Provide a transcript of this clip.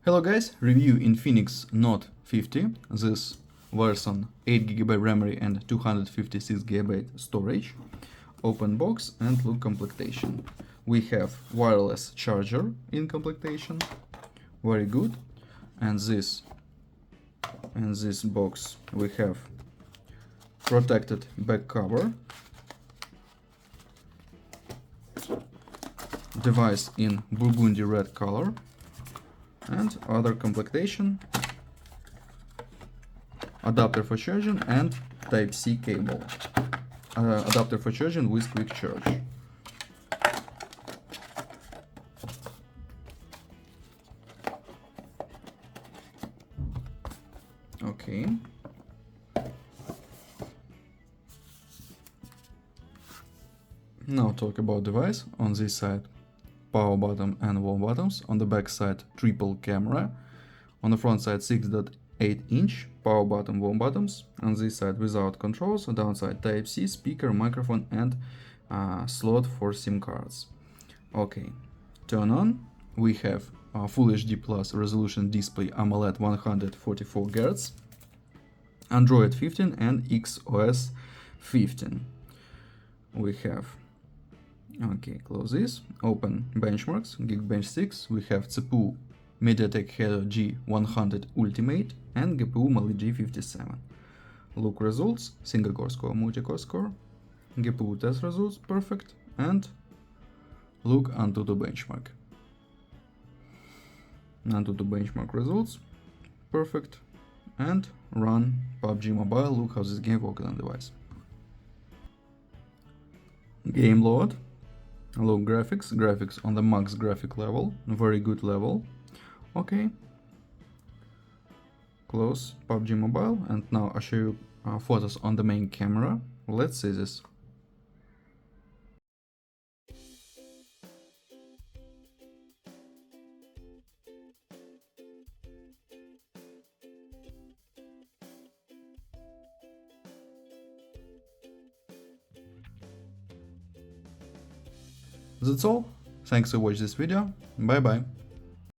Hello guys, review Infinix Note 50. This version 8GB memory and 256GB storage. Open box and look completion. We have wireless charger in completion. Very good. And this box we have protected back cover. Device in burgundy red color. And other completion, adapter for charging and Type-C cable. Adapter for charging with quick charge. Okay. Now talk about device. On this side, power button and wall buttons. On the back side, triple camera. On the front side, 6.8-inch power button, wall buttons. On this side, without controls. On downside, Type-C, speaker, microphone, and slot for SIM cards. Okay, turn on. We have Full HD Plus resolution display, AMOLED 144 Hz, Android 15 and XOS 15. We have. Okay, close this. Open benchmarks. Geekbench 6. We have CPU MediaTek Helio G100 Ultimate and GPU Mali G57. Look results. Single core score, multi-core score. GPU test results perfect. And look Antutu benchmark. Antutu benchmark results perfect. And run PUBG Mobile. Look how this game works on device. Game load. Look graphics on the max graphic level, very good level. Okay, close PUBG Mobile, and now I'll show you photos on the main camera. Let's see this. That's all. Thanks for watching this video. Bye bye.